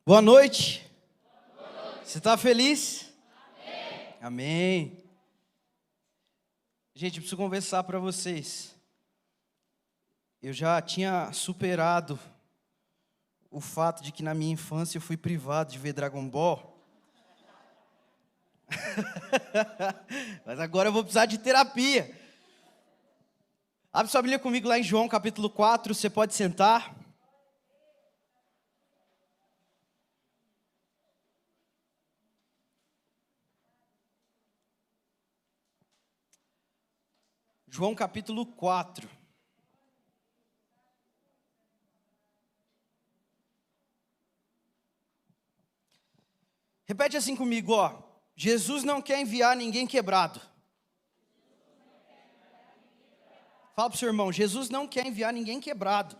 Boa noite. Você está feliz? Amém. Amém. Gente, eu preciso conversar para vocês. Eu já tinha superado o fato de que na minha infância eu fui privado de ver Dragon Ball. Mas agora eu vou precisar de terapia. Abre sua Bíblia comigo lá em João capítulo 4, você pode sentar. João capítulo 4. Repete assim comigo, ó. Jesus não quer enviar ninguém quebrado. Fala para o seu irmão, Jesus não quer enviar ninguém quebrado.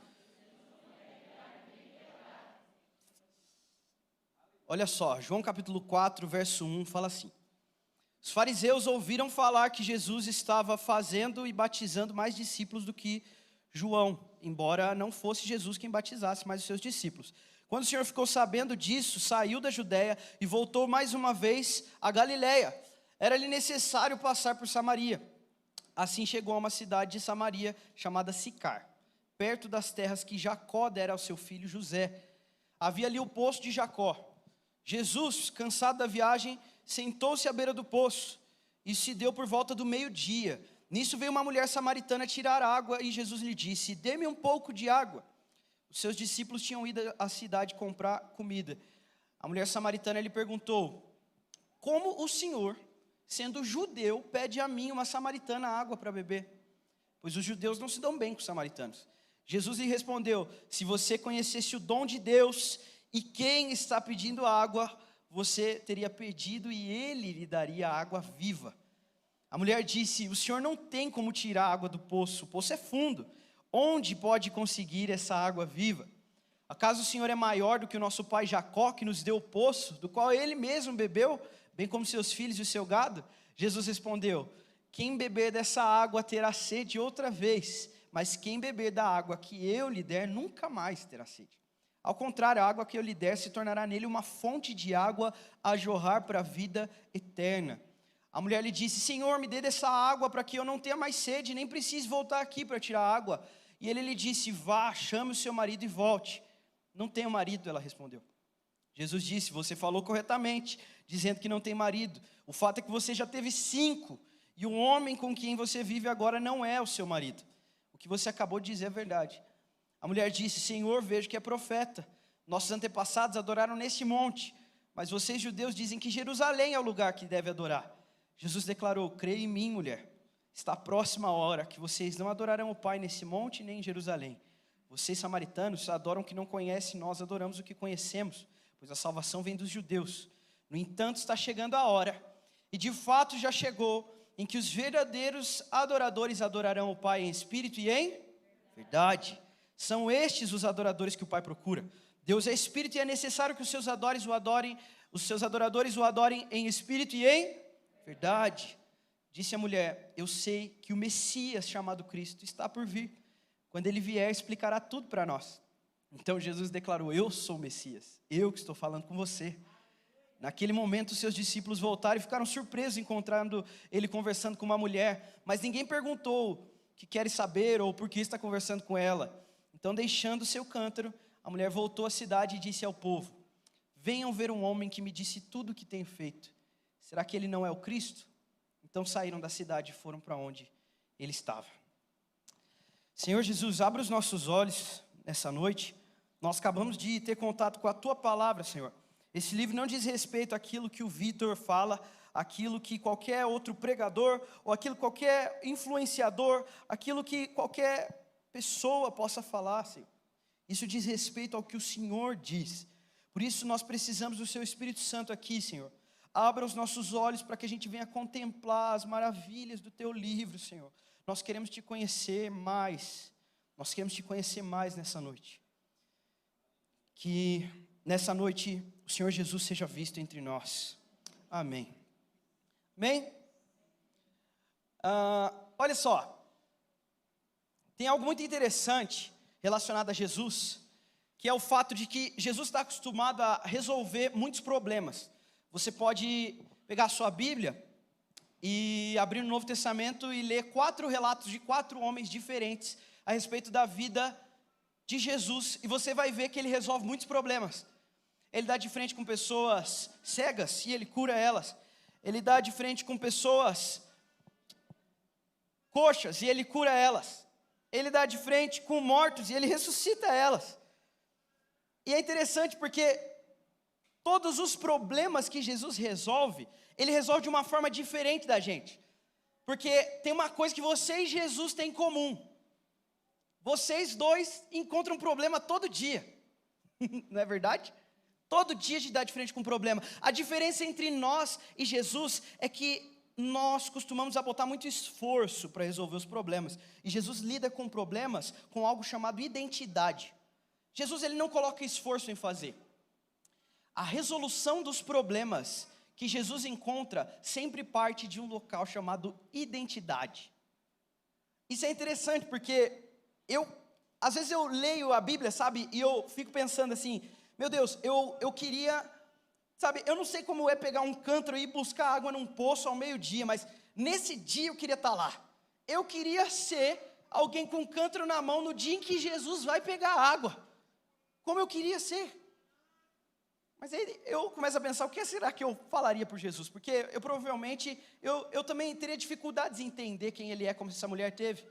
Olha só, João capítulo 4, verso 1, fala assim. Os fariseus ouviram falar que Jesus estava fazendo e batizando mais discípulos do que João, embora não fosse Jesus quem batizasse, mas os seus discípulos. Quando o Senhor ficou sabendo disso, saiu da Judéia e voltou mais uma vez a Galiléia. Era-lhe necessário passar por Samaria. Assim chegou a uma cidade de Samaria chamada Sicar, perto das terras que Jacó dera ao seu filho José. Havia ali o poço de Jacó. Jesus, cansado da viagem, sentou-se à beira do poço. Isso se deu por volta do meio-dia. Nisso veio uma mulher samaritana tirar água e Jesus lhe disse: dê-me um pouco de água. Os seus discípulos tinham ido à cidade comprar comida. A mulher samaritana lhe perguntou: como o Senhor, sendo judeu, pede a mim, uma samaritana, água para beber? Pois os judeus não se dão bem com os samaritanos. Jesus lhe respondeu: se você conhecesse o dom de Deus e quem está pedindo água, você teria pedido e ele lhe daria água viva. A mulher disse: o senhor não tem como tirar água do poço, o poço é fundo. Onde pode conseguir essa água viva? Acaso o senhor é maior do que o nosso pai Jacó, que nos deu o poço, do qual ele mesmo bebeu, bem como seus filhos e o seu gado? Jesus respondeu: quem beber dessa água terá sede outra vez, mas quem beber da água que eu lhe der nunca mais terá sede. Ao contrário, a água que eu lhe der se tornará nele uma fonte de água a jorrar para a vida eterna. A mulher lhe disse: Senhor, me dê dessa água para que eu não tenha mais sede, nem precise voltar aqui para tirar água. E ele lhe disse: vá, chame o seu marido e volte. Não tenho marido, ela respondeu. Jesus disse: você falou corretamente, dizendo que não tem marido. O fato é que você já teve 5, e o homem com quem você vive agora não é o seu marido. O que você acabou de dizer é verdade. A mulher disse: Senhor, vejo que é profeta. Nossos antepassados adoraram neste monte, mas vocês judeus dizem que Jerusalém é o lugar que deve adorar. Jesus declarou: creia em mim, mulher. Está próxima a hora que vocês não adorarão o Pai nesse monte nem em Jerusalém. Vocês samaritanos adoram o que não conhecem, nós adoramos o que conhecemos, pois a salvação vem dos judeus. No entanto, está chegando a hora, e de fato já chegou, em que os verdadeiros adoradores adorarão o Pai em espírito e em verdade. São estes os adoradores que o Pai procura. Deus é espírito e é necessário que os seus adoradores o adorem em espírito e em verdade. Disse a mulher: eu sei que o Messias, chamado Cristo, está por vir. Quando ele vier, explicará tudo para nós. Então Jesus declarou: eu sou o Messias, eu que estou falando com você. Naquele momento, os seus discípulos voltaram e ficaram surpresos encontrando ele conversando com uma mulher, mas ninguém perguntou o que quer saber ou por que está conversando com ela. Então, deixando o seu cântaro, a mulher voltou à cidade e disse ao povo: venham ver um homem que me disse tudo o que tenho feito. Será que ele não é o Cristo? Então saíram da cidade e foram para onde ele estava. Senhor Jesus, abra os nossos olhos nessa noite. Nós acabamos de ter contato com a Tua palavra, Senhor. Esse livro não diz respeito àquilo que o Vitor fala, aquilo que qualquer outro pregador, ou aquilo que qualquer influenciador, aquilo que qualquer pessoa possa falar, Senhor. Isso diz respeito ao que o Senhor diz. Por isso nós precisamos do Seu Espírito Santo aqui, Senhor. Abra os nossos olhos para que a gente venha contemplar as maravilhas do Teu livro, Senhor. Nós queremos Te conhecer mais. Nós queremos Te conhecer mais nessa noite. Que nessa noite o Senhor Jesus seja visto entre nós. Amém. Amém? Olha só. Tem algo muito interessante relacionado a Jesus, que é o fato de que Jesus está acostumado a resolver muitos problemas. Você pode pegar a sua Bíblia e abrir no Novo Testamento e ler 4 relatos de 4 homens diferentes a respeito da vida de Jesus, e você vai ver que ele resolve muitos problemas. Ele dá de frente com pessoas cegas e ele cura elas. Ele dá de frente com pessoas coxas e ele cura elas. Ele dá de frente com mortos e ele ressuscita elas. E é interessante porque todos os problemas que Jesus resolve, ele resolve de uma forma diferente da gente. Porque tem uma coisa que você e Jesus têm em comum. Vocês dois encontram um problema todo dia. Não é verdade? Todo dia a gente dá de frente com um problema. A diferença entre nós e Jesus é que nós costumamos botar muito esforço para resolver os problemas. E Jesus lida com problemas com algo chamado identidade. Jesus ele não coloca esforço em fazer. A resolução dos problemas que Jesus encontra sempre parte de um local chamado identidade. Isso é interessante porque às vezes eu leio a Bíblia, sabe, e eu fico pensando assim, meu Deus, eu queria, sabe, eu não sei como é pegar um cântaro e ir buscar água num poço ao meio-dia, mas nesse dia eu queria estar lá. Eu queria ser alguém com um cântaro na mão no dia em que Jesus vai pegar água. Como eu queria ser. Mas aí eu começo a pensar, o que será que eu falaria por Jesus? Porque eu provavelmente, eu também teria dificuldades em entender quem ele é, como essa mulher teve.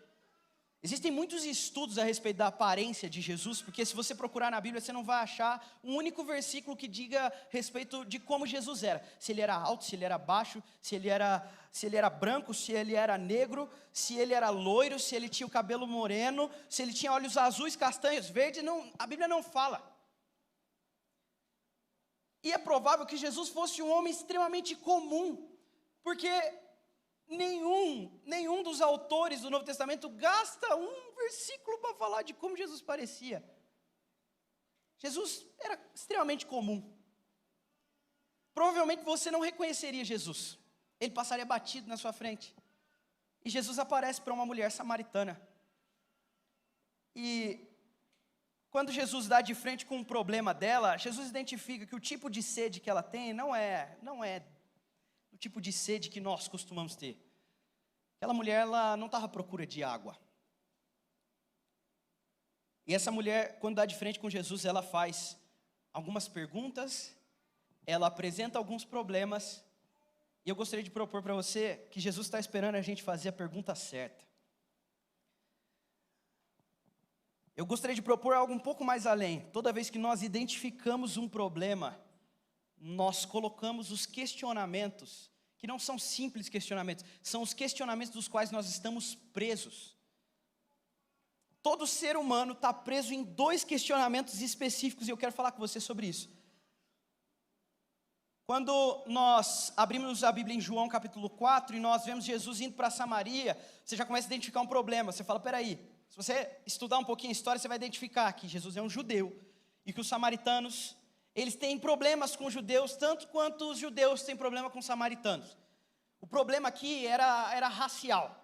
Existem muitos estudos a respeito da aparência de Jesus, porque se você procurar na Bíblia, você não vai achar um único versículo que diga a respeito de como Jesus era. Se ele era alto, se ele era baixo, se ele era branco, se ele era negro, se ele era loiro, se ele tinha o cabelo moreno, se ele tinha olhos azuis, castanhos, verdes, a Bíblia não fala. E é provável que Jesus fosse um homem extremamente comum, porque nenhum dos autores do Novo Testamento gasta um versículo para falar de como Jesus parecia. Jesus era extremamente comum. Provavelmente você não reconheceria Jesus. Ele passaria batido na sua frente. E Jesus aparece para uma mulher samaritana. E quando Jesus dá de frente com um problema dela, Jesus identifica que o tipo de sede que ela tem não é o tipo de sede que nós costumamos ter. Aquela mulher, ela não estava à procura de água. E essa mulher, quando dá de frente com Jesus, ela faz algumas perguntas, ela apresenta alguns problemas, e eu gostaria de propor para você que Jesus está esperando a gente fazer a pergunta certa. Eu gostaria de propor algo um pouco mais além. Toda vez que nós identificamos um problema, nós colocamos os questionamentos, que não são simples questionamentos, são os questionamentos dos quais nós estamos presos. Todo ser humano está preso em 2 questionamentos específicos, e eu quero falar com você sobre isso. Quando nós abrimos a Bíblia em João capítulo 4, e nós vemos Jesus indo para Samaria, você já começa a identificar um problema. Você fala, peraí, se você estudar um pouquinho a história, você vai identificar que Jesus é um judeu, e que os samaritanos, eles têm problemas com os judeus, tanto quanto os judeus têm problema com os samaritanos. O problema aqui era racial.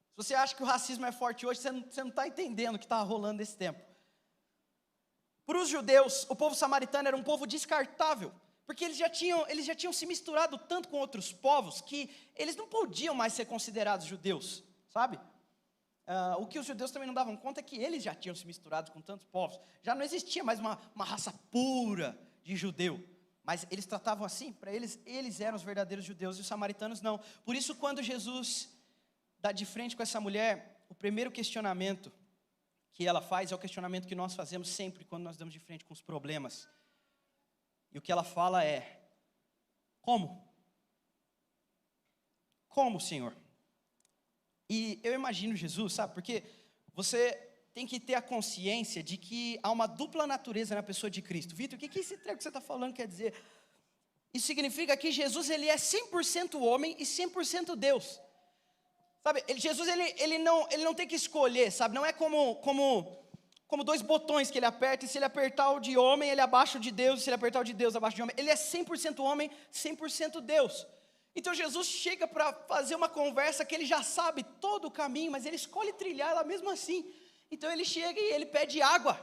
Se você acha que o racismo é forte hoje, você não está entendendo o que está rolando nesse tempo. Para os judeus, o povo samaritano era um povo descartável, porque eles já tinham se misturado tanto com outros povos, que eles não podiam mais ser considerados judeus, sabe? O que os judeus também não davam conta é que eles já tinham se misturado com tantos povos. Já não existia mais uma raça pura de judeu. Mas eles tratavam assim, para eles eram os verdadeiros judeus e os samaritanos não. Por isso, quando Jesus dá de frente com essa mulher, o primeiro questionamento que ela faz é o questionamento que nós fazemos sempre quando nós damos de frente com os problemas. E o que ela fala é: como? Como, Senhor? E eu imagino Jesus, sabe, porque você tem que ter a consciência de que há uma dupla natureza na pessoa de Cristo. Vitor, o que esse treco que você está falando quer dizer? Isso significa que Jesus ele é 100% homem e 100% Deus. Sabe, Jesus ele não tem que escolher, sabe? Não é como 2 botões que ele aperta, e se ele apertar o de homem, ele abaixa o de Deus, e se ele apertar o de Deus, abaixa o de homem. Ele é 100% homem, 100% Deus. Então Jesus chega para fazer uma conversa que ele já sabe todo o caminho, mas ele escolhe trilhar ela mesmo assim. Então ele chega e ele pede água,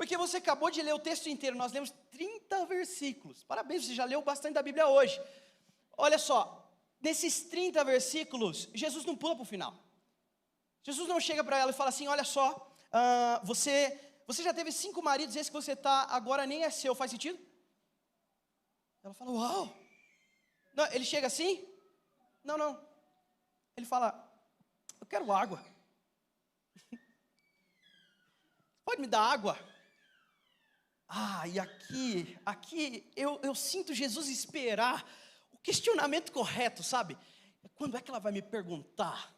Porque você acabou de ler o texto inteiro, nós lemos 30 versículos. Parabéns, você já leu bastante da Bíblia hoje. Olha só, nesses 30 versículos, Jesus não pula para o final. Jesus não chega para ela e fala assim, olha só, você já teve 5 maridos, esse que você está agora nem é seu, faz sentido? Ela fala, uau. Não, ele chega assim? Não. Ele fala, eu quero água. Pode me dar água? E aqui eu sinto Jesus esperar o questionamento correto, sabe? Quando é que ela vai me perguntar?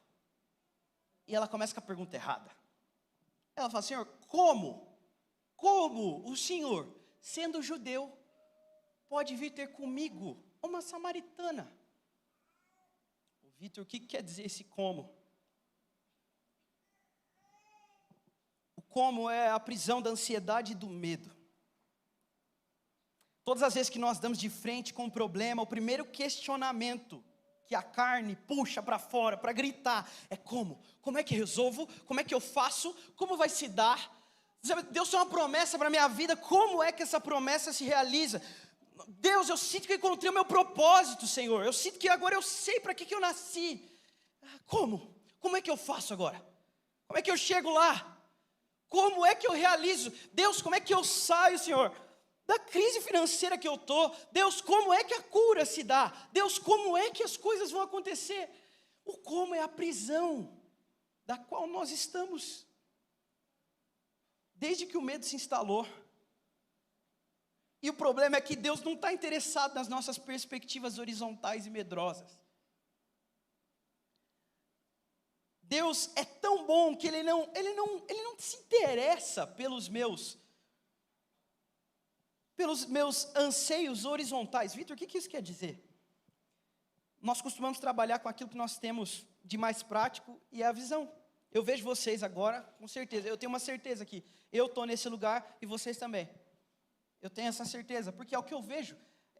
E ela começa com a pergunta errada. Ela fala, Senhor, como o Senhor, sendo judeu, pode vir ter comigo uma samaritana? Vitor, o que quer dizer esse como? O como é a prisão da ansiedade e do medo. Todas as vezes que nós damos de frente com um problema, o primeiro questionamento que a carne puxa para fora, para gritar, é como? Como é que eu resolvo? Como é que eu faço? Como vai se dar? Deus tem uma promessa para a minha vida, como é que essa promessa se realiza? Deus, eu sinto que eu encontrei o meu propósito, Senhor. Eu sinto que agora eu sei para que eu nasci. Como? Como é que eu faço agora? Como é que eu chego lá? Como é que eu realizo? Deus, como é que eu saio, Senhor, da crise financeira que eu estou? Deus, como é que a cura se dá? Deus, como é que as coisas vão acontecer? O como é a prisão da qual nós estamos. Desde que o medo se instalou. E o problema é que Deus não está interessado nas nossas perspectivas horizontais e medrosas. Deus é tão bom que Ele não se interessa pelos meus anseios horizontais. Vitor, o que isso quer dizer? Nós costumamos trabalhar com aquilo que nós temos de mais prático e é a visão. Eu vejo vocês agora, com certeza, eu tenho uma certeza aqui. Eu estou nesse lugar e vocês também. Eu tenho essa certeza, porque é o que eu vejo,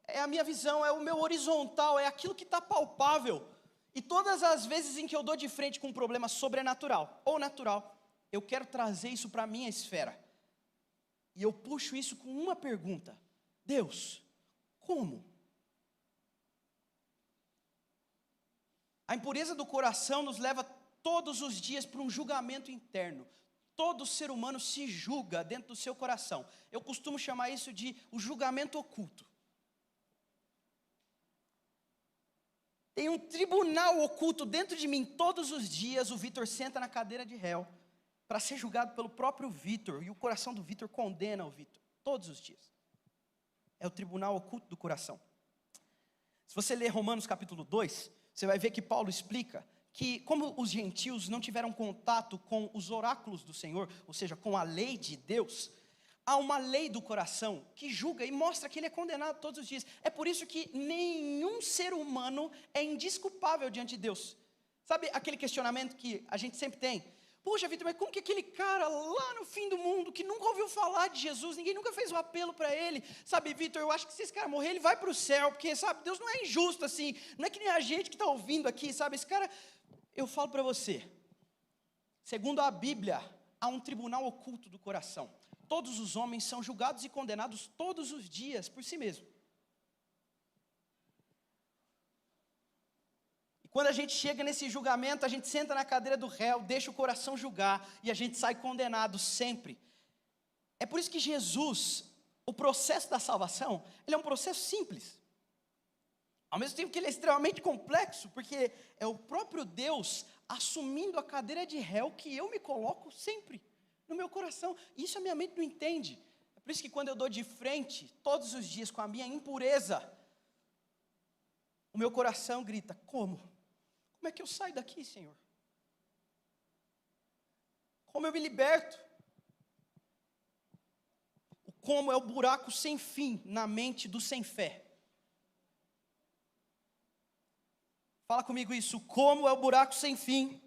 é a minha visão, é o meu horizontal, é aquilo que está palpável. E todas as vezes em que eu dou de frente com um problema sobrenatural ou natural, eu quero trazer isso para a minha esfera. E eu puxo isso com uma pergunta: Deus, como? A impureza do coração nos leva todos os dias para um julgamento interno. Todo ser humano se julga dentro do seu coração. Eu costumo chamar isso de o julgamento oculto. Tem um tribunal oculto dentro de mim todos os dias. O Vitor senta na cadeira de réu para ser julgado pelo próprio Vitor. E o coração do Vitor condena o Vitor todos os dias. É o tribunal oculto do coração. Se você ler Romanos capítulo 2, você vai ver que Paulo explica que como os gentios não tiveram contato com os oráculos do Senhor, ou seja, com a lei de Deus, há uma lei do coração que julga e mostra que ele é condenado todos os dias. É por isso que nenhum ser humano é indesculpável diante de Deus. Sabe aquele questionamento que a gente sempre tem? Puxa, Vitor, mas como que aquele cara lá no fim do mundo, que nunca ouviu falar de Jesus, ninguém nunca fez um apelo para ele, sabe, Vitor, eu acho que se esse cara morrer, ele vai para o céu, porque, sabe, Deus não é injusto assim, não é que nem a gente que está ouvindo aqui, sabe, esse cara... Eu falo para você, segundo a Bíblia, há um tribunal oculto do coração. Todos os homens são julgados e condenados todos os dias por si mesmos. E quando a gente chega nesse julgamento, a gente senta na cadeira do réu, deixa o coração julgar e a gente sai condenado sempre. É por isso que Jesus, o processo da salvação, ele é um processo simples. Ao mesmo tempo que ele é extremamente complexo, porque é o próprio Deus assumindo a cadeira de réu que eu me coloco sempre no meu coração. Isso a minha mente não entende. É por isso que quando eu dou de frente, todos os dias, com a minha impureza, o meu coração grita, como? Como é que eu saio daqui, Senhor? Como eu me liberto? O como é o buraco sem fim na mente do sem fé. Fala comigo isso, como é o buraco sem fim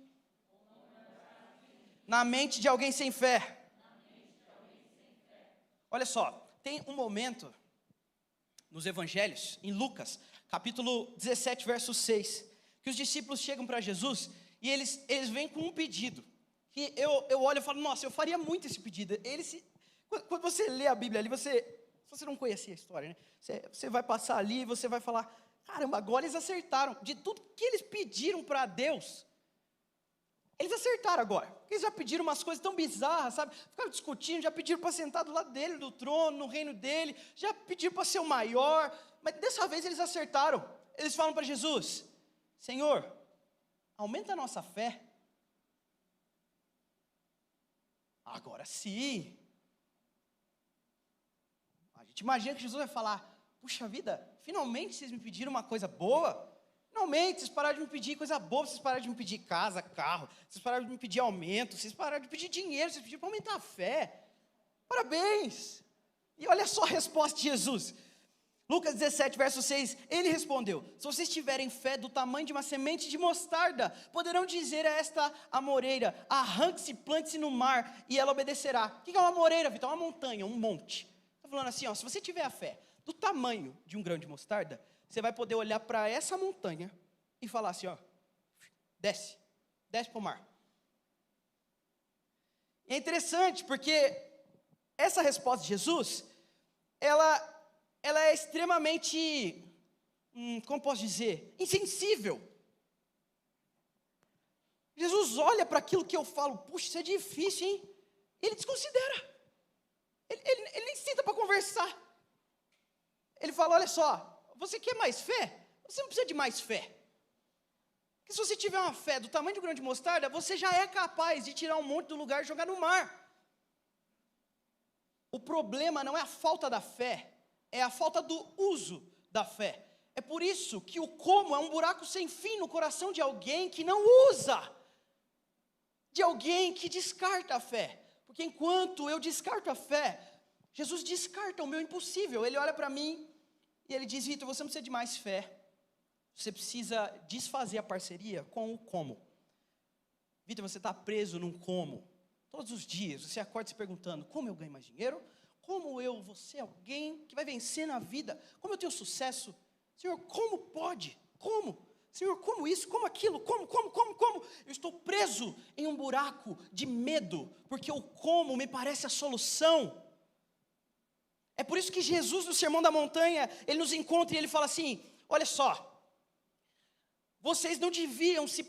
na mente de alguém sem fé. Olha só, tem um momento nos evangelhos, em Lucas, capítulo 17, verso 6, que os discípulos chegam para Jesus e eles vêm com um pedido, que eu olho e falo, nossa, eu faria muito esse pedido. Quando você lê a Bíblia ali, se você não conhecia a história, né? Você vai passar ali e você vai falar, caramba, agora eles acertaram. De tudo que eles pediram para Deus, eles acertaram agora. Porque eles já pediram umas coisas tão bizarras, sabe? Ficaram discutindo, já pediram para sentar do lado dele, do trono, no reino dele. Já pediram para ser o maior. Mas dessa vez eles acertaram. Eles falam para Jesus, Senhor, aumenta a nossa fé. Agora sim. A gente imagina que Jesus vai falar, puxa vida, finalmente vocês me pediram uma coisa boa. Finalmente, vocês pararam de me pedir coisa boa, vocês pararam de me pedir casa, carro, vocês pararam de me pedir aumento, vocês pararam de pedir dinheiro, vocês pediram para aumentar a fé. Parabéns! E olha só a resposta de Jesus. Lucas 17, verso 6, ele respondeu, se vocês tiverem fé do tamanho de uma semente de mostarda, poderão dizer a esta amoreira, arranque-se, plante-se no mar, e ela obedecerá. O que é uma amoreira, Vitor? É uma montanha, um monte. Está falando assim, ó, se você tiver a fé do tamanho de um grão de mostarda, você vai poder olhar para essa montanha e falar assim, ó, desce para o mar. E é interessante porque essa resposta de Jesus, ela é extremamente, como posso dizer, insensível. Jesus olha para aquilo que eu falo, puxa, isso é difícil, hein? Ele desconsidera. Ele nem senta para conversar. Ele fala, olha só, você quer mais fé? Você não precisa de mais fé. Porque se você tiver uma fé do tamanho de um grão de mostarda, você já é capaz de tirar um monte do lugar e jogar no mar. O problema não é a falta da fé, é a falta do uso da fé. É por isso que o como é um buraco sem fim no coração de alguém que não usa, de alguém que descarta a fé. Porque enquanto eu descarto a fé, Jesus descarta o meu impossível. Ele olha para mim e ele diz, Vitor, você não precisa de mais fé. Você precisa desfazer a parceria com o como. Vitor, você está preso num como. Todos os dias você acorda se perguntando, como eu ganho mais dinheiro? Como eu vou ser alguém que vai vencer na vida? Como eu tenho sucesso? Senhor, como pode? Como? Senhor, como isso? Como aquilo? Como? Eu estou preso em um buraco de medo, porque o como me parece a solução. É por isso que Jesus, no Sermão da Montanha, ele nos encontra e ele fala assim, olha só, vocês não deviam se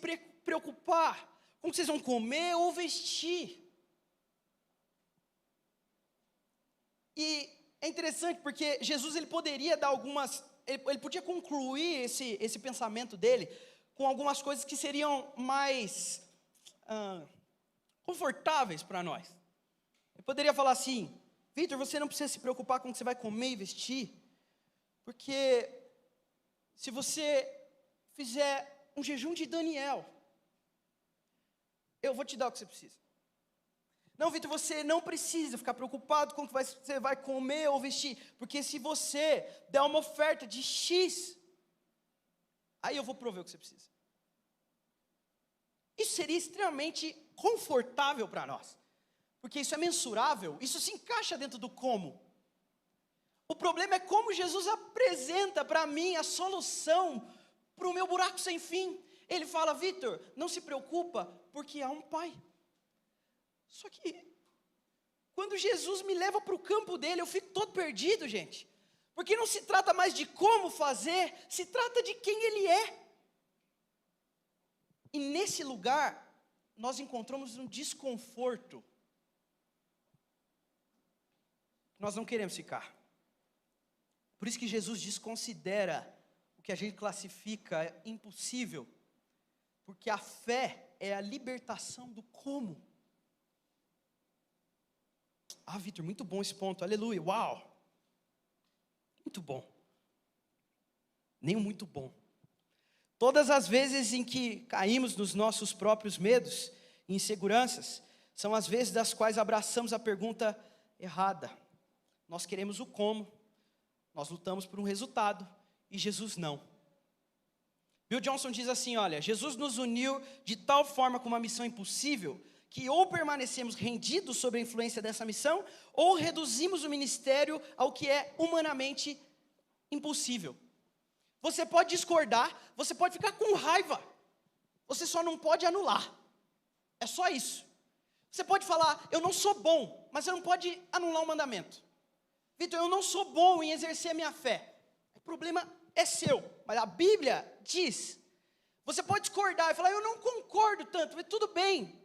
preocupar com o que vocês vão comer ou vestir. E é interessante porque Jesus ele poderia dar ele podia concluir esse pensamento dele com algumas coisas que seriam mais confortáveis para nós. Ele poderia falar assim, Vitor, você não precisa se preocupar com o que você vai comer e vestir, porque se você fizer um jejum de Daniel, eu vou te dar o que você precisa. Não, Vitor, você não precisa ficar preocupado com o que você vai comer ou vestir, porque se você der uma oferta de X, aí eu vou prover o que você precisa. Isso seria extremamente confortável para nós, porque isso é mensurável, isso se encaixa dentro do como. O problema é como Jesus apresenta para mim a solução para o meu buraco sem fim. Ele fala, Vitor, não se preocupa, porque há um Pai. Só que, quando Jesus me leva para o campo dele, eu fico todo perdido, gente. Porque não se trata mais de como fazer, se trata de quem ele é. E nesse lugar, nós encontramos um desconforto. Nós não queremos ficar. Por isso que Jesus desconsidera o que a gente classifica impossível. Porque a fé é a libertação do como. Ah, Vitor, muito bom esse ponto, aleluia, uau. Muito bom. Nem muito bom. Todas as vezes em que caímos nos nossos próprios medos e inseguranças, são as vezes das quais abraçamos a pergunta errada. Nós queremos o como, nós lutamos por um resultado, e Jesus não. Bill Johnson diz assim, olha, Jesus nos uniu de tal forma com uma missão impossível, que ou permanecemos rendidos sob a influência dessa missão, ou reduzimos o ministério ao que é humanamente impossível. Você pode discordar, você pode ficar com raiva, você só não pode anular. É só isso. Você pode falar, eu não sou bom, mas você não pode anular o mandamento. Vitor, eu não sou bom em exercer a minha fé. O problema é seu, mas a Bíblia diz, você pode discordar e falar, eu não concordo tanto, mas tudo bem.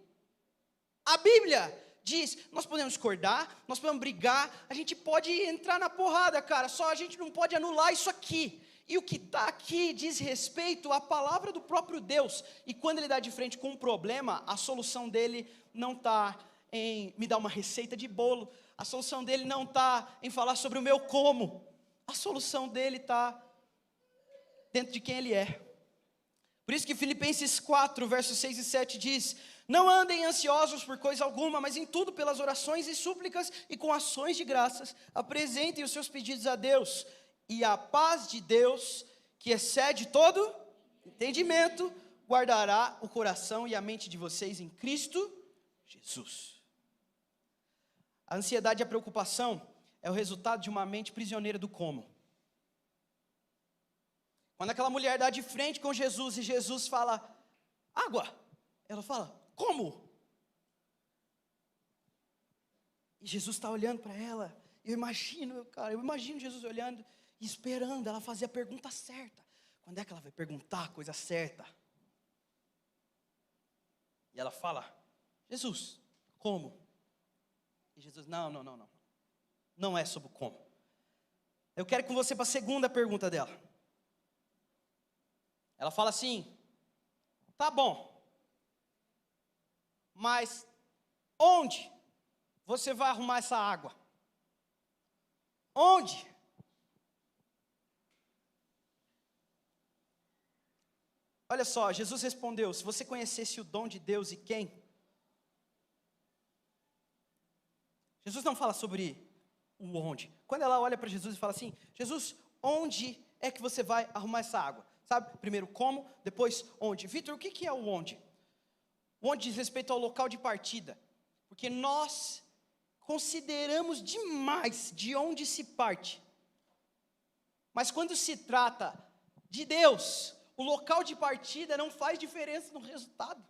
A Bíblia diz, nós podemos discordar, nós podemos brigar, a gente pode entrar na porrada, cara, só a gente não pode anular isso aqui. E o que está aqui diz respeito à palavra do próprio Deus. E quando ele dá de frente com um problema, a solução dele não está em me dar uma receita de bolo. A solução dele não está em falar sobre o meu como. A solução dele está dentro de quem ele é. Por isso que Filipenses 4, versos 6 e 7 diz, não andem ansiosos por coisa alguma, mas em tudo pelas orações e súplicas e com ações de graças, apresentem os seus pedidos a Deus. E a paz de Deus, que excede todo entendimento, guardará o coração e a mente de vocês em Cristo Jesus. A ansiedade e a preocupação é o resultado de uma mente prisioneira do como. Quando aquela mulher dá de frente com Jesus e Jesus fala, água, ela fala, como? E Jesus está olhando para ela, eu imagino Jesus olhando e esperando ela fazer a pergunta certa. Quando é que ela vai perguntar a coisa certa? E ela fala, Jesus, como? E Jesus, não é sobre o como. Eu quero ir com você para a segunda pergunta dela. Ela fala assim, tá bom, mas onde você vai arrumar essa água? Onde? Olha só, Jesus respondeu, se você conhecesse o dom de Deus e quem? Jesus não fala sobre o onde. Quando ela olha para Jesus e fala assim, Jesus, onde é que você vai arrumar essa água? Sabe, primeiro como, depois onde. Vitor, o que é o onde? O onde diz respeito ao local de partida. Porque nós consideramos demais de onde se parte. Mas quando se trata de Deus, o local de partida não faz diferença no resultado.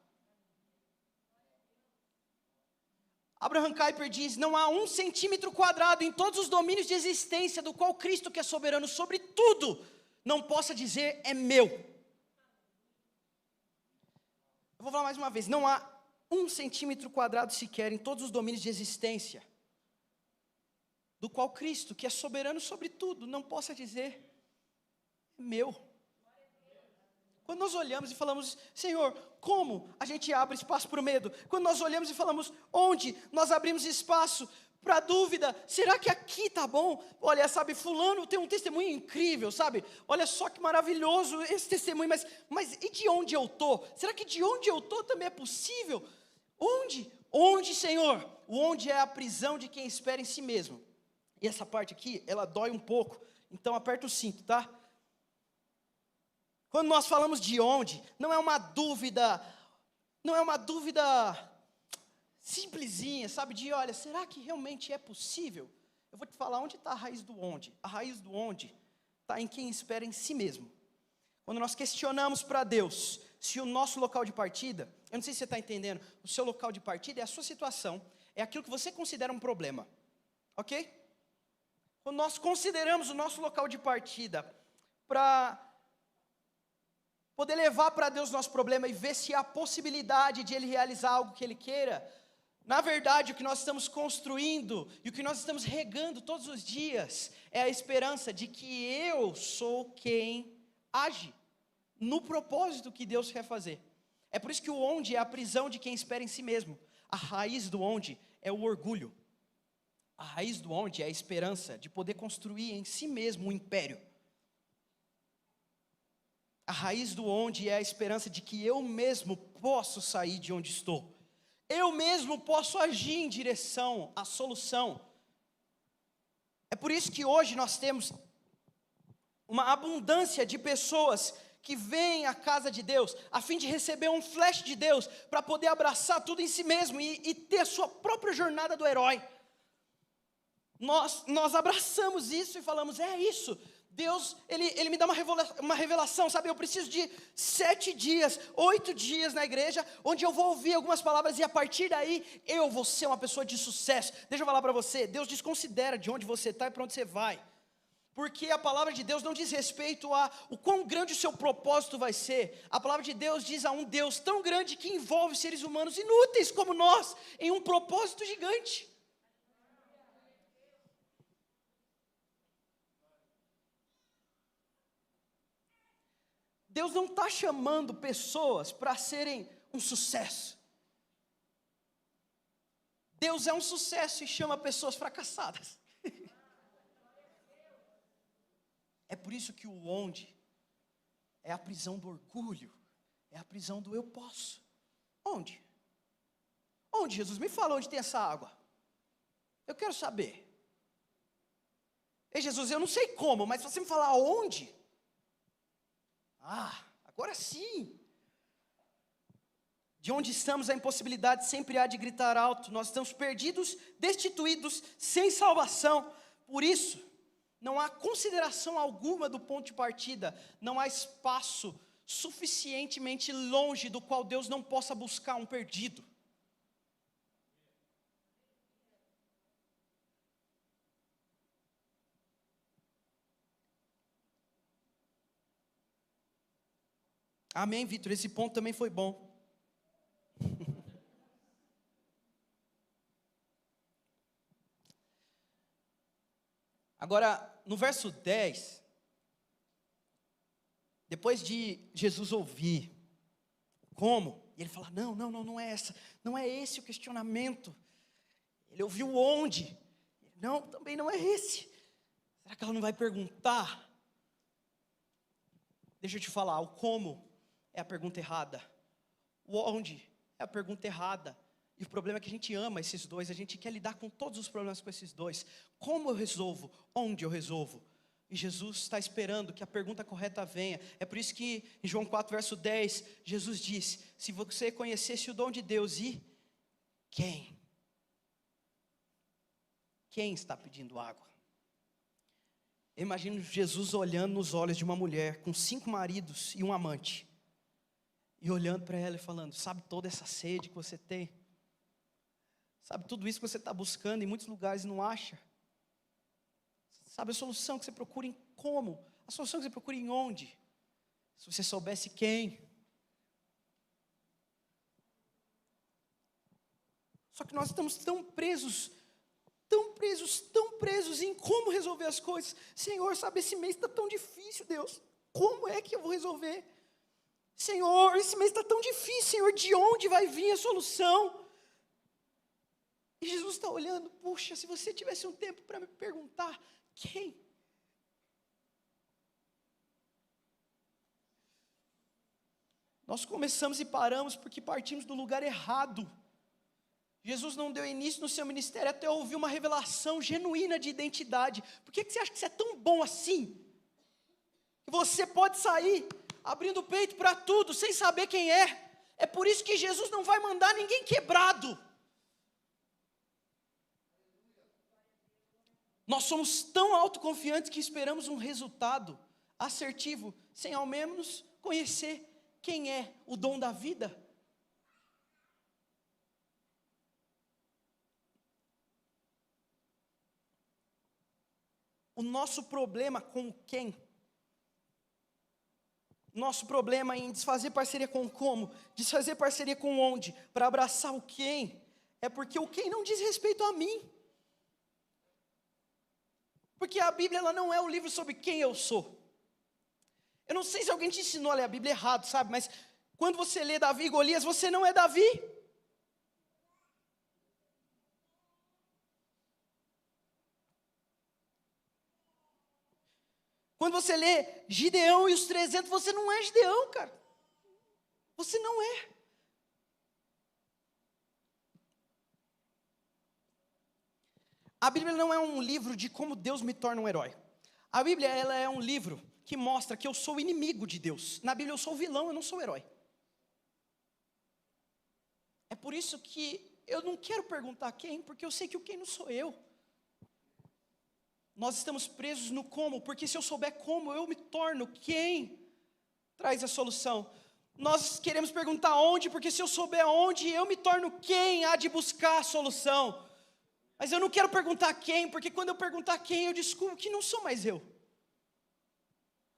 Abraham Kuyper diz, não há 1 centímetro quadrado em todos os domínios de existência, do qual Cristo, que é soberano sobre tudo, não possa dizer, é meu. Eu vou falar mais uma vez, não há 1 centímetro quadrado sequer em todos os domínios de existência, do qual Cristo, que é soberano sobre tudo, não possa dizer, é meu. Quando nós olhamos e falamos, Senhor, como a gente abre espaço para o medo? Quando nós olhamos e falamos, onde nós abrimos espaço para a dúvida, será que aqui está bom? Olha, sabe, fulano tem um testemunho incrível, sabe? Olha só que maravilhoso esse testemunho, mas e de onde eu estou? Será que de onde eu estou também é possível? Onde? Onde, Senhor? O onde é a prisão de quem espera em si mesmo. E essa parte aqui, ela dói um pouco, então aperta o cinto, tá? Quando nós falamos de onde, não é uma dúvida simplesinha, sabe, de olha, será que realmente é possível? Eu vou te falar onde está a raiz do onde. A raiz do onde está em quem espera em si mesmo. Quando nós questionamos para Deus se o nosso local de partida, eu não sei se você está entendendo, o seu local de partida é a sua situação, é aquilo que você considera um problema, ok? Quando nós consideramos o nosso local de partida para poder levar para Deus nosso problema e ver se há possibilidade de Ele realizar algo que Ele queira, na verdade o que nós estamos construindo e o que nós estamos regando todos os dias é a esperança de que eu sou quem age no propósito que Deus quer fazer. É por isso que o onde é a prisão de quem espera em si mesmo. A raiz do onde é o orgulho. A raiz do onde é a esperança de poder construir em si mesmo um império. A raiz do onde é a esperança de que eu mesmo posso sair de onde estou. Eu mesmo posso agir em direção à solução. É por isso que hoje nós temos uma abundância de pessoas que vêm à casa de Deus, a fim de receber um flash de Deus, para poder abraçar tudo em si mesmo e ter a sua própria jornada do herói. Nós abraçamos isso e falamos, é isso. Deus, ele me dá uma revelação, sabe? Eu preciso de 7 dias, 8 dias na igreja, onde eu vou ouvir algumas palavras e a partir daí eu vou ser uma pessoa de sucesso. Deixa eu falar para você, Deus desconsidera de onde você está e para onde você vai. Porque a palavra de Deus não diz respeito a o quão grande o seu propósito vai ser. A palavra de Deus diz a um Deus tão grande que envolve seres humanos inúteis como nós em um propósito gigante. Deus não está chamando pessoas para serem um sucesso. Deus é um sucesso e chama pessoas fracassadas. É por isso que o onde é a prisão do orgulho, é a prisão do eu posso. Onde? Onde, Jesus? Me fala onde tem essa água. Eu quero saber. Ei, Jesus, eu não sei como, mas se você me falar onde, agora sim. De onde estamos, a impossibilidade sempre há de gritar alto. Nós estamos perdidos, destituídos, sem salvação. Por isso, não há consideração alguma do ponto de partida. Não há espaço suficientemente longe do qual Deus não possa buscar um perdido. Amém, Vitor? Esse ponto também foi bom. Agora, no verso 10, depois de Jesus ouvir como, e ele fala, não é essa, não é esse o questionamento. Ele ouviu onde? Não, também não é esse. Será que ela não vai perguntar? Deixa eu te falar, o como é a pergunta errada. O onde é a pergunta errada. E o problema é que a gente ama esses dois, a gente quer lidar com todos os problemas com esses dois. Como eu resolvo? Onde eu resolvo? E Jesus está esperando que a pergunta correta venha. É por isso que em João 4, verso 10, Jesus diz, se você conhecesse o dom de Deus e quem está pedindo água? Eu imagino Jesus olhando nos olhos de uma mulher com 5 maridos e um amante. E olhando para ela e falando, sabe toda essa sede que você tem? Sabe tudo isso que você está buscando em muitos lugares e não acha? Sabe a solução que você procura em como? A solução que você procura em onde? Se você soubesse quem. Só que nós estamos tão presos em como resolver as coisas. Senhor, sabe, esse mês está tão difícil, Deus. Como é que eu vou resolver? Senhor, esse mês está tão difícil, Senhor, de onde vai vir a solução? E Jesus está olhando, puxa, se você tivesse um tempo para me perguntar, quem? Nós começamos e paramos porque partimos do lugar errado. Jesus não deu início no seu ministério até ouvir uma revelação genuína de identidade. Por que você acha que você é tão bom assim? Que você pode sair abrindo o peito para tudo, sem saber quem é. É por isso que Jesus não vai mandar ninguém quebrado. Nós somos tão autoconfiantes que esperamos um resultado assertivo, sem ao menos conhecer quem é o dom da vida. O nosso problema com quem? Nosso problema em desfazer parceria com como? Desfazer parceria com onde? Para abraçar o quem? É porque o quem não diz respeito a mim. Porque a Bíblia ela não é um livro sobre quem eu sou. Eu não sei se alguém te ensinou a ler a Bíblia errado, sabe? Mas quando você lê Davi e Golias, você não é Davi. Quando você lê Gideão e os 300, você não é Gideão, cara. Você não é. A Bíblia não é um livro de como Deus me torna um herói. A Bíblia ela é um livro que mostra que eu sou inimigo de Deus. Na Bíblia eu sou o vilão, eu não sou o herói. É por isso que eu não quero perguntar quem, porque eu sei que o quem não sou eu. Nós estamos presos no como, porque se eu souber como, eu me torno quem traz a solução. Nós queremos perguntar onde, porque se eu souber onde, eu me torno quem há de buscar a solução. Mas eu não quero perguntar quem, porque quando eu perguntar quem, eu descubro que não sou mais eu.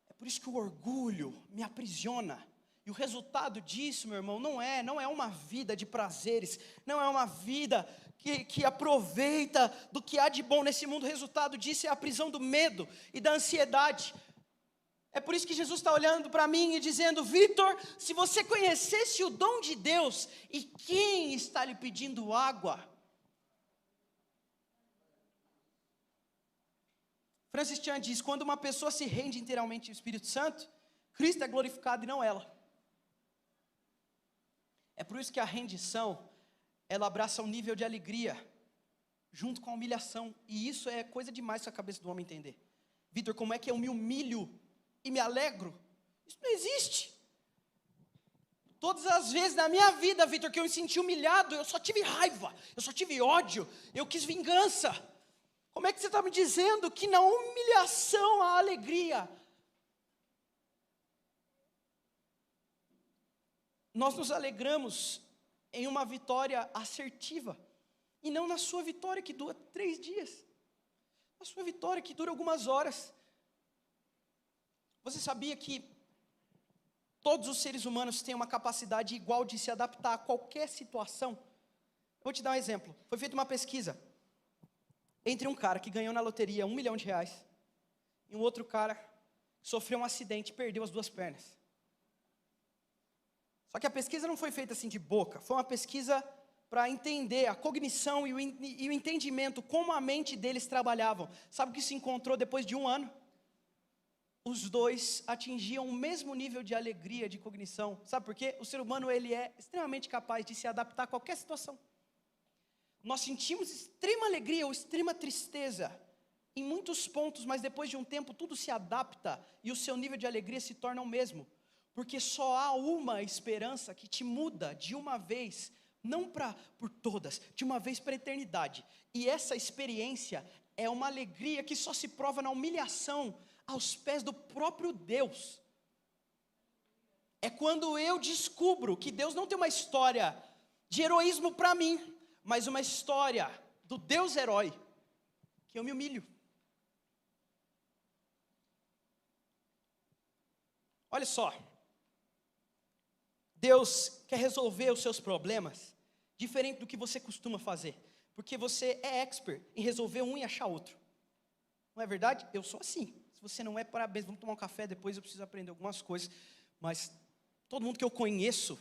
É por isso que o orgulho me aprisiona. E o resultado disso, meu irmão, não é uma vida de prazeres, não é uma vida que aproveita do que há de bom nesse mundo. O resultado disso é a prisão do medo e da ansiedade. É por isso que Jesus está olhando para mim e dizendo: Vitor, se você conhecesse o dom de Deus e quem está lhe pedindo água. Francis Chan diz: quando uma pessoa se rende inteiramente ao Espírito Santo, Cristo é glorificado e não ela. É por isso que a rendição, ela abraça um nível de alegria, junto com a humilhação. E isso é coisa demais para a cabeça do homem entender. Vitor, como é que eu me humilho e me alegro? Isso não existe. Todas as vezes na minha vida, Vitor, que eu me senti humilhado, eu só tive raiva, eu só tive ódio, eu quis vingança. Como é que você está me dizendo que na humilhação há alegria? Nós nos alegramos em uma vitória assertiva, e não na sua vitória que dura 3 dias, na sua vitória que dura algumas horas. Você sabia que todos os seres humanos têm uma capacidade igual de se adaptar a qualquer situação? Vou te dar um exemplo. Foi feita uma pesquisa entre um cara que ganhou na loteria R$1 milhão e um outro cara que sofreu um acidente e perdeu as 2 pernas. Só que a pesquisa não foi feita assim de boca, foi uma pesquisa para entender a cognição e o entendimento, como a mente deles trabalhavam. Sabe o que se encontrou depois de 1 ano? Os 2 atingiam o mesmo nível de alegria, de cognição. Sabe por quê? O ser humano, ele é extremamente capaz de se adaptar a qualquer situação. Nós sentimos extrema alegria ou extrema tristeza em muitos pontos, mas depois de um tempo tudo se adapta e o seu nível de alegria se torna o mesmo. Porque só há uma esperança que te muda de uma vez, não por todas, de uma vez para a eternidade. E essa experiência é uma alegria que só se prova na humilhação aos pés do próprio Deus. É quando eu descubro que Deus não tem uma história de heroísmo para mim, mas uma história do Deus herói, que eu me humilho. Olha só, Deus quer resolver os seus problemas diferente do que você costuma fazer, porque você é expert em resolver um e achar outro. Não é verdade? Eu sou assim. Se você não é, parabéns, vamos tomar um café, depois eu preciso aprender algumas coisas, mas todo mundo que eu conheço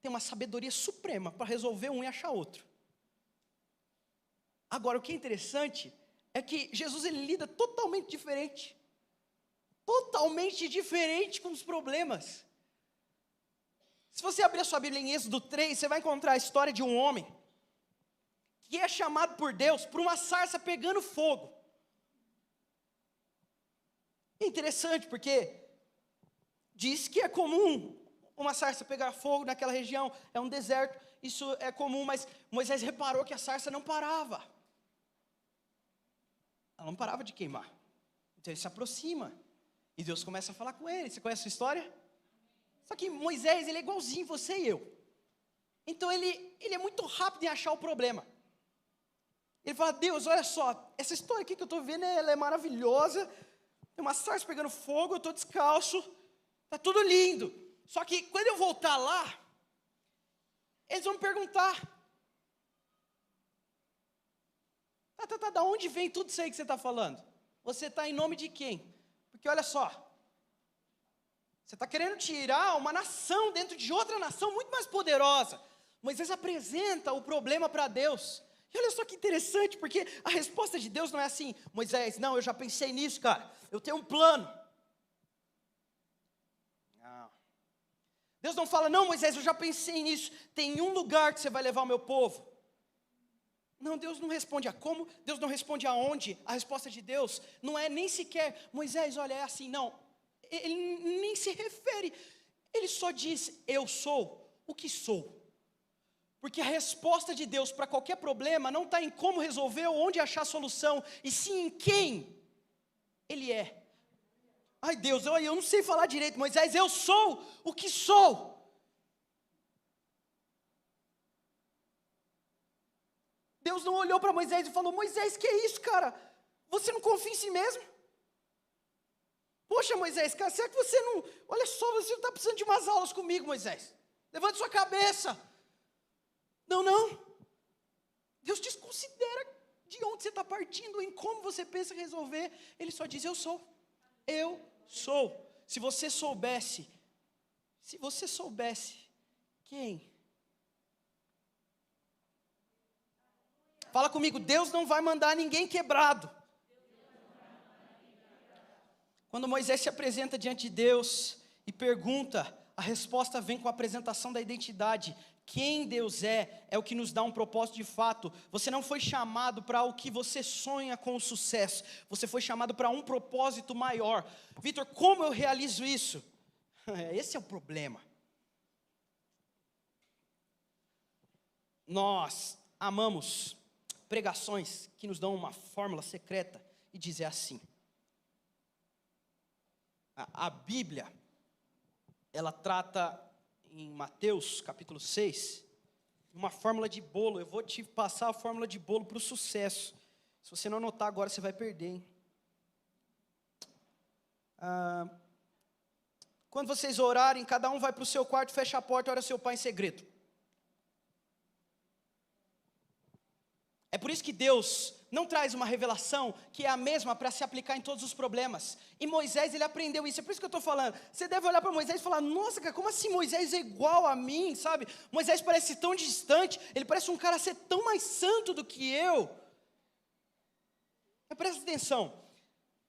tem uma sabedoria suprema para resolver um e achar outro. Agora, o que é interessante é que Jesus, ele lida totalmente diferente com os problemas. Se você abrir a sua Bíblia em Êxodo 3, você vai encontrar a história de um homem que é chamado por Deus por uma sarça pegando fogo. É interessante porque diz que é comum uma sarça pegar fogo naquela região, é um deserto, isso é comum, mas Moisés reparou que a sarça não parava. Ela não parava de queimar. Então ele se aproxima e Deus começa a falar com ele. Você conhece a história? Só que Moisés, ele é igualzinho você e eu. Então ele é muito rápido em achar o problema. Ele fala: Deus, olha só, essa história aqui que eu estou vendo, ela é maravilhosa. Tem uma sarça pegando fogo, eu estou descalço, está tudo lindo. Só que quando eu voltar lá, eles vão me perguntar: da onde vem tudo isso aí que você está falando? Você está em nome de quem? Porque olha só, você está querendo tirar uma nação dentro de outra nação muito mais poderosa. Moisés apresenta o problema para Deus. E olha só que interessante, porque a resposta de Deus não é assim: Moisés, não, eu já pensei nisso, cara, eu tenho um plano. Não. Deus não fala: não, Moisés, eu já pensei nisso, tem um lugar que você vai levar o meu povo. Não, Deus não responde a como, Deus não responde aonde. A resposta de Deus não é nem sequer: Moisés, olha, é assim, não. Ele nem se refere, ele só diz: eu sou o que sou. Porque a resposta de Deus para qualquer problema não está em como resolver ou onde achar a solução, e sim em quem Ele é. Ai Deus, eu não sei falar direito, Moisés, eu sou o que sou. Deus não olhou para Moisés e falou, Moisés, que é isso, cara? Você não confia em si mesmo? Poxa, Moisés, cara, será que você não... Olha só, você não está precisando de umas aulas comigo, Moisés. Levante sua cabeça. Não. Deus desconsidera de onde você está partindo, em como você pensa resolver. Ele só diz, eu sou. Eu sou. Se você soubesse quem? Fala comigo, Deus não vai mandar ninguém quebrado. Quando Moisés se apresenta diante de Deus e pergunta, a resposta vem com a apresentação da identidade. Quem Deus é o que nos dá um propósito de fato. Você não foi chamado para o que você sonha com o sucesso. Você foi chamado para um propósito maior. Vitor, como eu realizo isso? Esse é o problema. Nós amamos pregações que nos dão uma fórmula secreta e dizer assim. A Bíblia, ela trata em Mateus capítulo 6, uma fórmula de bolo. Eu vou te passar a fórmula de bolo para o sucesso. Se você não anotar agora, você vai perder, hein? Quando vocês orarem, cada um vai para o seu quarto, fecha a porta e ora seu pai em segredo. É por isso que Deus não traz uma revelação que é a mesma para se aplicar em todos os problemas. E Moisés, ele aprendeu isso. É por isso que eu estou falando. Você deve olhar para Moisés e falar, nossa, cara, como assim Moisés é igual a mim, sabe? Moisés parece tão distante, ele parece um cara ser tão mais santo do que eu. Mas presta atenção.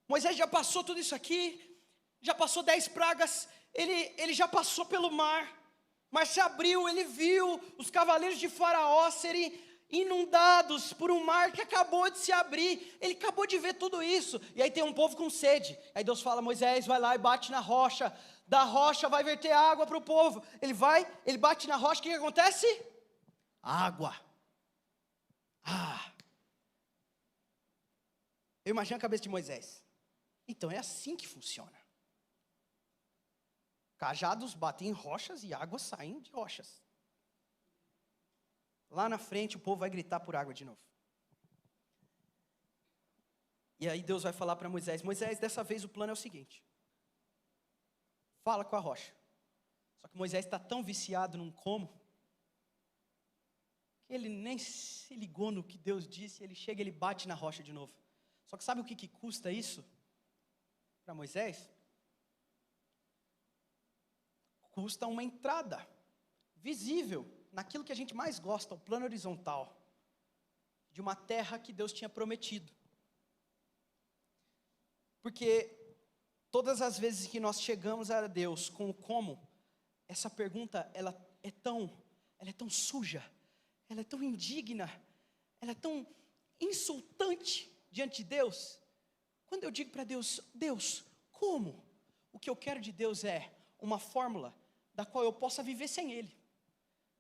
Moisés já passou tudo isso aqui, já passou 10 pragas, ele já passou pelo mar se abriu, ele viu os cavaleiros de Faraó serem inundados por um mar que acabou de se abrir. Ele acabou de ver tudo isso. E aí tem um povo com sede. Aí Deus fala, Moisés, vai lá e bate na rocha. Da rocha vai verter água para o povo. Ele bate na rocha, o que acontece? Água. Eu imagino a cabeça de Moisés. Então é assim que funciona. Cajados batem em rochas e águas saem de rochas. Lá na frente o povo vai gritar por água de novo. E aí Deus vai falar para Moisés, Moisés, dessa vez o plano é o seguinte. Fala com a rocha. Só que Moisés está tão viciado num como, que ele nem se ligou no que Deus disse, ele chega e ele bate na rocha de novo. Só que sabe o que custa isso para Moisés? Custa uma entrada visível naquilo que a gente mais gosta, o plano horizontal, de uma terra que Deus tinha prometido. Porque todas as vezes que nós chegamos a Deus com o como, essa pergunta, ela é tão suja, ela é tão indigna, ela é tão insultante diante de Deus. Quando eu digo para Deus, Deus, como? O que eu quero de Deus é uma fórmula da qual eu possa viver sem Ele.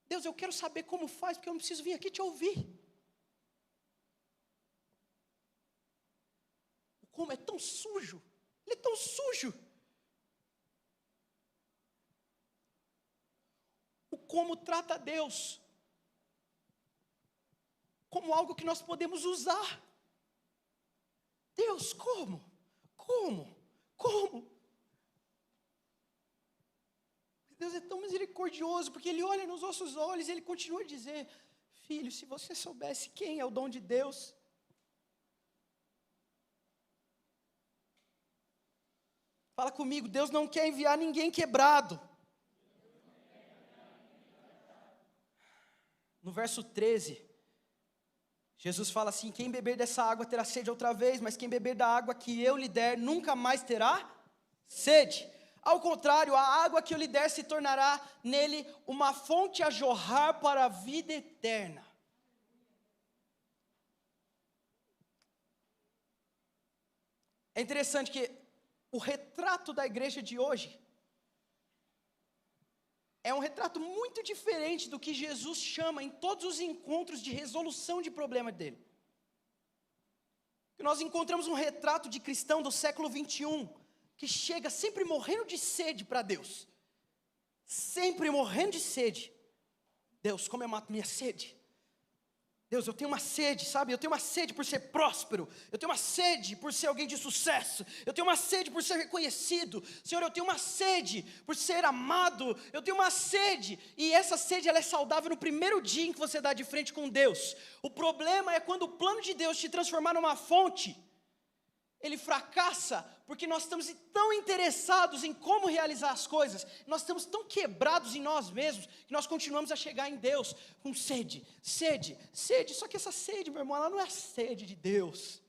Deus, eu quero saber como faz, porque eu não preciso vir aqui te ouvir. O como é tão sujo, ele é tão sujo. O como trata Deus como algo que nós podemos usar. Deus, como? Deus é tão misericordioso, porque Ele olha nos nossos olhos e Ele continua a dizer, filho, se você soubesse quem é o dom de Deus, fala comigo, Deus não quer enviar ninguém quebrado. No verso 13, Jesus fala assim, quem beber dessa água terá sede outra vez, mas quem beber da água que eu lhe der, nunca mais terá sede. Ao contrário, a água que eu lhe der se tornará nele uma fonte a jorrar para a vida eterna. É interessante que o retrato da igreja de hoje é um retrato muito diferente do que Jesus chama em todos os encontros de resolução de problema dele. Nós encontramos um retrato de cristão do século 21, que chega sempre morrendo de sede para Deus. Sempre morrendo de sede. Deus, como eu mato minha sede? Deus, eu tenho uma sede, sabe? Eu tenho uma sede por ser próspero. Eu tenho uma sede por ser alguém de sucesso. Eu tenho uma sede por ser reconhecido. Senhor, eu tenho uma sede por ser amado. Eu tenho uma sede. E essa sede, ela é saudável no primeiro dia em que você dá de frente com Deus. O problema é quando o plano de Deus te transformar numa fonte, ele fracassa, porque nós estamos tão interessados em como realizar as coisas, nós estamos tão quebrados em nós mesmos, que nós continuamos a chegar em Deus com sede, só que essa sede, meu irmão, ela não é a sede de Deus,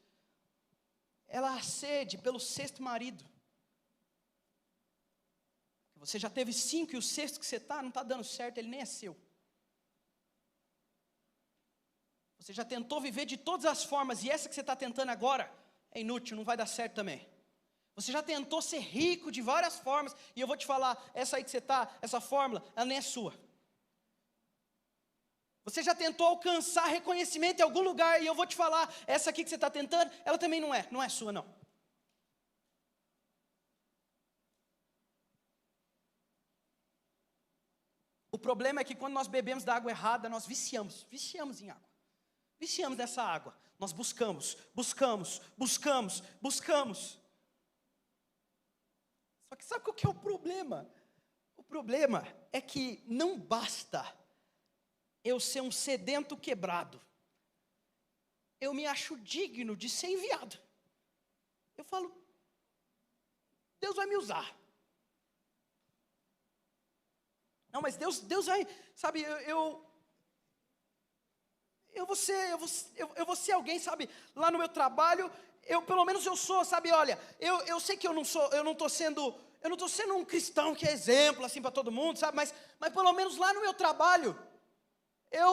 ela é a sede pelo sexto marido. Você já teve 5 e o sexto que você não está dando certo, ele nem é seu. Você já tentou viver de todas as formas, e essa que você está tentando agora, é inútil, não vai dar certo também. Você já tentou ser rico de várias formas, e eu vou te falar, essa aí que você está, essa fórmula, ela nem é sua. Você já tentou alcançar reconhecimento em algum lugar, e eu vou te falar, essa aqui que você está tentando, ela também não é sua não. O problema é que quando nós bebemos da água errada, nós viciamos em água. Viciamos nessa água. Nós buscamos. Só que sabe qual que é o problema? O problema é que não basta eu ser um sedento quebrado. Eu me acho digno de ser enviado. Eu falo, Deus vai me usar. Não, mas Deus vai, sabe, eu vou ser alguém, sabe, lá no meu trabalho, pelo menos eu sou, sabe, olha, eu sei que eu não estou sendo um cristão que é exemplo, assim, para todo mundo, sabe, mas pelo menos lá no meu trabalho, eu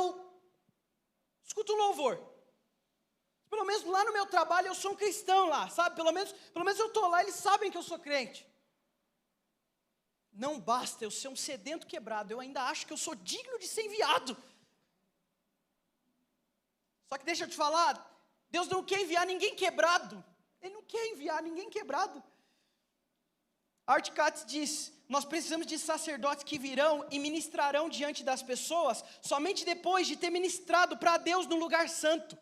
escuto louvor. Pelo menos lá no meu trabalho eu sou um cristão lá, sabe, pelo menos eu estou lá, eles sabem que eu sou crente. Não basta eu ser um sedento quebrado, eu ainda acho que eu sou digno de ser enviado. Só que deixa eu te falar, Deus não quer enviar ninguém quebrado. Ele não quer enviar ninguém quebrado. Art Katz diz, nós precisamos de sacerdotes que virão e ministrarão diante das pessoas, somente depois de ter ministrado para Deus no lugar santo.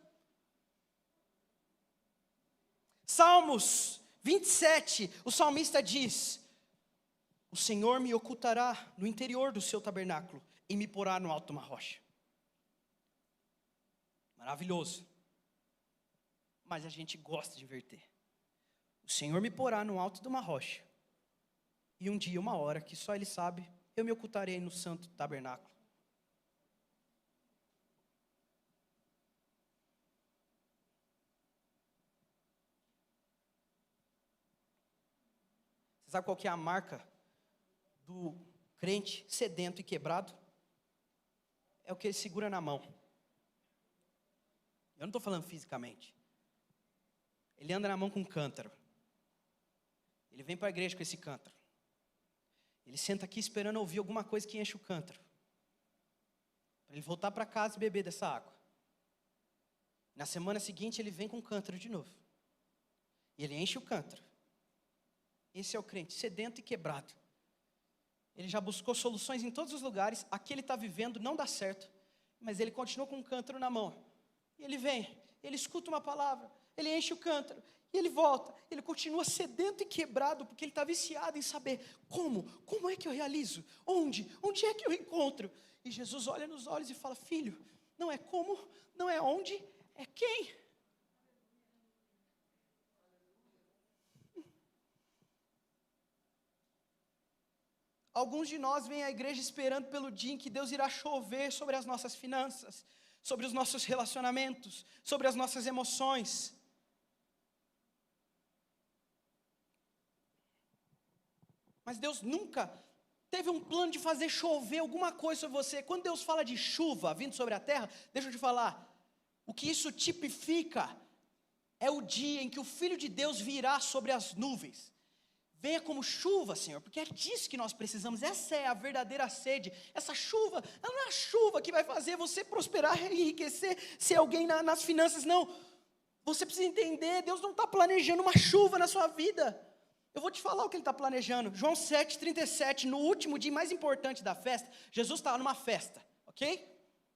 Salmos 27, o salmista diz, o Senhor me ocultará no interior do seu tabernáculo e me porá no alto de uma rocha. Maravilhoso. Mas a gente gosta de inverter. O Senhor me porá no alto de uma rocha. E um dia, uma hora, que só Ele sabe, eu me ocultarei no santo tabernáculo. Você sabe qual que é a marca do crente sedento e quebrado? É o que ele segura na mão. Eu não estou falando fisicamente. Ele anda na mão com um cântaro. Ele vem para a igreja com esse cântaro. Ele senta aqui esperando ouvir alguma coisa que enche o cântaro. Para ele voltar para casa e beber dessa água. Na semana seguinte ele vem com o cântaro de novo. E ele enche o cântaro. Esse é o crente, sedento e quebrado. Ele já buscou soluções em todos os lugares. Aqui ele está vivendo, não dá certo. Mas ele continua com um cântaro na mão. E ele vem, ele escuta uma palavra, ele enche o cântaro, e ele volta, ele continua sedento e quebrado, porque ele está viciado em saber como é que eu realizo, onde é que eu encontro. E Jesus olha nos olhos e fala, filho, não é como, não é onde, é quem. Alguns de nós vêm à igreja esperando pelo dia em que Deus irá chover sobre as nossas finanças, sobre os nossos relacionamentos, sobre as nossas emoções. Mas Deus nunca teve um plano de fazer chover alguma coisa sobre você. Quando Deus fala de chuva vindo sobre a terra, deixa eu te falar, o que isso tipifica é o dia em que o Filho de Deus virá sobre as nuvens, Venha como chuva, Senhor, porque é disso que nós precisamos. Essa é a verdadeira sede. Essa chuva, ela não é a chuva que vai fazer você prosperar e enriquecer, ser alguém nas finanças, não. Você precisa entender, Deus não está planejando uma chuva na sua vida. Eu vou te falar o que Ele está planejando. João 7,37, no último dia mais importante da festa, Jesus estava numa festa, ok?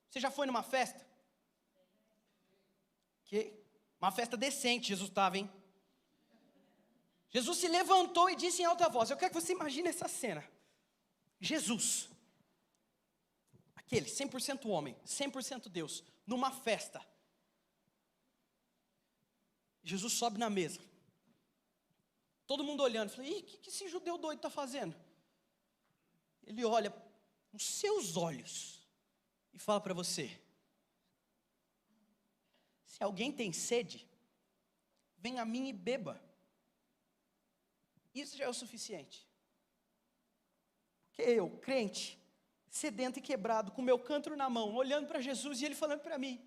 Você já foi numa festa? Ok? Uma festa decente Jesus estava, hein? Jesus se levantou e disse em alta voz, eu quero que você imagine essa cena. Jesus, aquele 100% homem, 100% Deus, numa festa. Jesus sobe na mesa. Todo mundo olhando, falei, o que esse judeu doido está fazendo? Ele olha nos seus olhos e fala para você, se alguém tem sede, venha a mim e beba. Isso já é o suficiente. Porque eu, crente, sedento e quebrado, com meu cântaro na mão, olhando para Jesus e Ele falando para mim,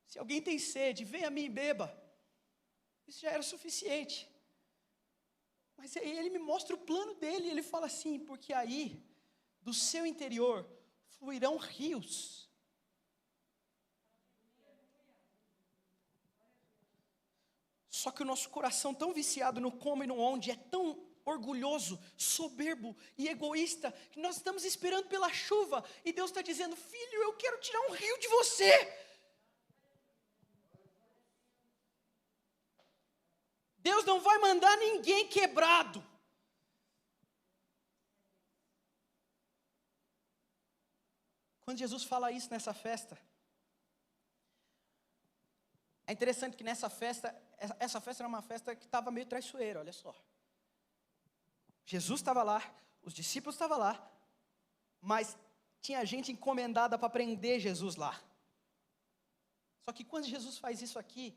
se alguém tem sede, venha a mim e beba. Isso já era o suficiente. Mas aí Ele me mostra o plano dele, e Ele fala assim, porque aí, do seu interior, fluirão rios. Só que o nosso coração tão viciado no como e no onde, é tão orgulhoso, soberbo e egoísta, que nós estamos esperando pela chuva, e Deus está dizendo, filho, eu quero tirar um rio de você. Deus não vai mandar ninguém quebrado. Quando Jesus fala isso nessa festa, é interessante que nessa festa, essa festa era uma festa que estava meio traiçoeira, olha só. Jesus estava lá, os discípulos estavam lá, mas tinha gente encomendada para prender Jesus lá. Só que quando Jesus faz isso aqui,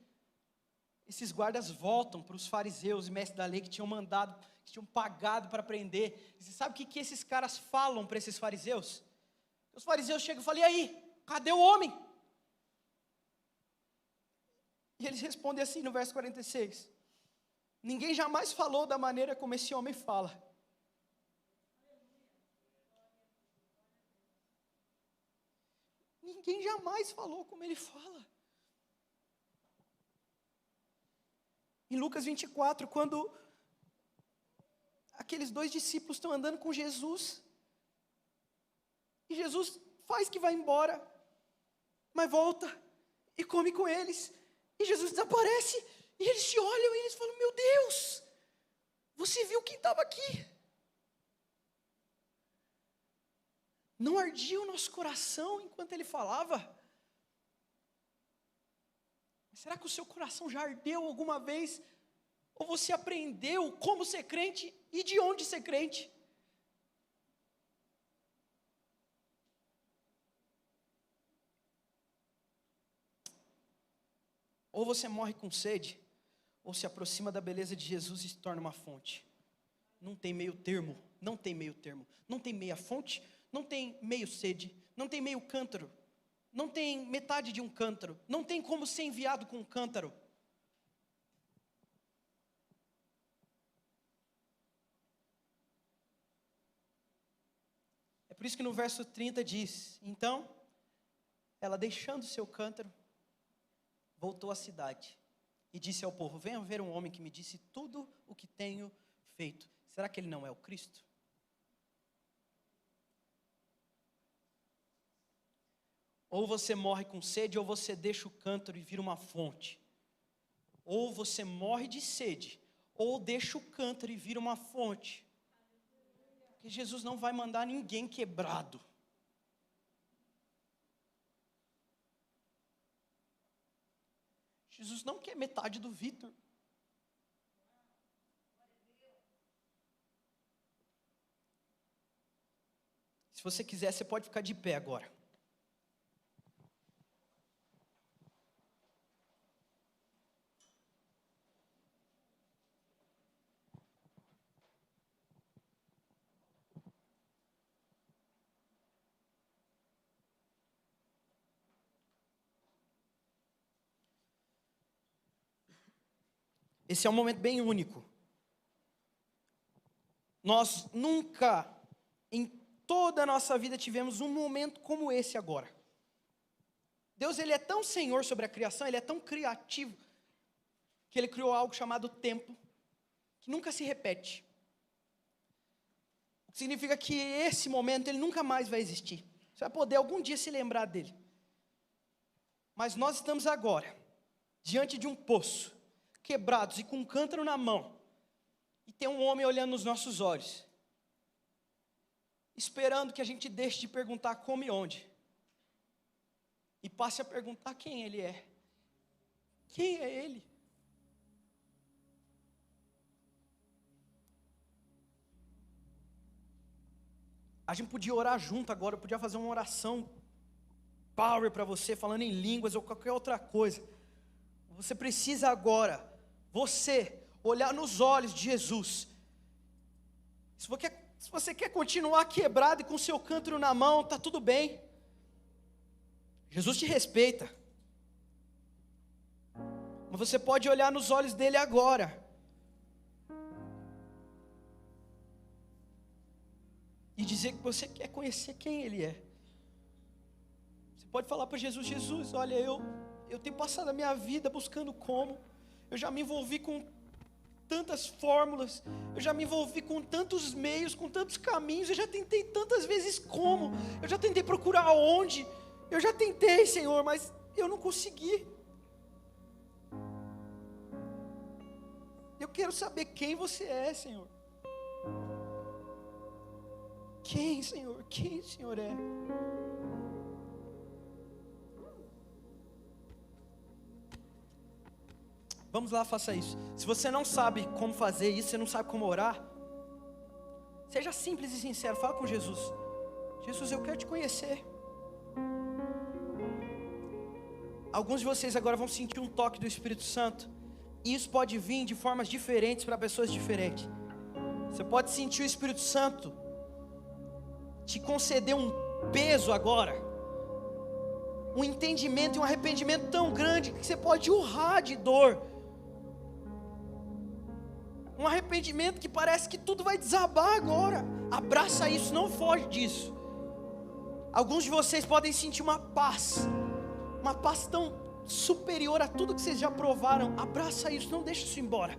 esses guardas voltam para os fariseus e mestres da lei que tinham mandado, que tinham pagado para prender. E você sabe o que esses caras falam para esses fariseus? Os fariseus chegam e falam, e aí, cadê o homem? E eles respondem assim no verso 46. Ninguém jamais falou da maneira como esse homem fala. Ninguém jamais falou como ele fala. Em Lucas 24, quando aqueles dois discípulos estão andando com Jesus, e Jesus faz que vai embora, mas volta e come com eles, e Jesus desaparece, e eles se olham e eles falam, meu Deus, você viu quem estava aqui? Não ardia o nosso coração enquanto ele falava? Será que o seu coração já ardeu alguma vez? Ou você aprendeu como ser crente e de onde ser crente? Ou você morre com sede, ou se aproxima da beleza de Jesus e se torna uma fonte. Não tem meio termo, não tem meio termo. Não tem meia fonte, não tem meio sede, não tem meio cântaro. Não tem metade de um cântaro. Não tem como ser enviado com um cântaro. É por isso que no verso 30 diz, então, ela deixando seu cântaro, voltou à cidade e disse ao povo, venham ver um homem que me disse tudo o que tenho feito. Será que ele não é o Cristo? Ou você morre com sede, ou você deixa o cântaro e vira uma fonte. Ou você morre de sede, ou deixa o cântaro e vira uma fonte. Porque Jesus não vai mandar ninguém quebrado. Jesus não quer metade do Vitor. Se você quiser, você pode ficar de pé agora. Esse é um momento bem único. Nós nunca, em toda a nossa vida, tivemos um momento como esse agora. Deus, ele é tão Senhor sobre a criação, ele é tão criativo, que ele criou algo chamado tempo, que nunca se repete. O que significa que esse momento, ele nunca mais vai existir. Você vai poder algum dia se lembrar dele. Mas nós estamos agora, diante de um poço, quebrados e com um cântaro na mão, e tem um homem olhando nos nossos olhos, esperando que a gente deixe de perguntar como e onde, e passe a perguntar quem ele é. Quem é ele? A gente podia orar junto agora, eu podia fazer uma oração power para você, falando em línguas ou qualquer outra coisa. Você precisa agora, você, olhar nos olhos de Jesus. Se você quer continuar quebrado e com seu cântaro na mão, está tudo bem. Jesus te respeita. Mas você pode olhar nos olhos dele agora. E dizer que você quer conhecer quem ele é. Você pode falar para Jesus: Jesus, olha, eu tenho passado a minha vida buscando como. Eu já me envolvi com tantas fórmulas. Eu já me envolvi com tantos meios, com tantos caminhos. Eu já tentei tantas vezes como. Eu já tentei procurar onde. Eu já tentei, Senhor, mas eu não consegui. Eu quero saber quem você é, Senhor. Quem, Senhor? Quem o Senhor é? Vamos lá, faça isso. Se você não sabe como fazer isso, você não sabe como orar, seja simples e sincero, fala com Jesus. Jesus, eu quero te conhecer. Alguns de vocês agora vão sentir um toque do Espírito Santo. E isso pode vir de formas diferentes para pessoas diferentes. Você pode sentir o Espírito Santo te conceder um peso agora, um entendimento e um arrependimento tão grande que você pode urrar de dor. Um arrependimento que parece que tudo vai desabar agora. Abraça isso, não foge disso. Alguns de vocês podem sentir uma paz tão superior a tudo que vocês já provaram. Abraça isso, não deixe isso embora.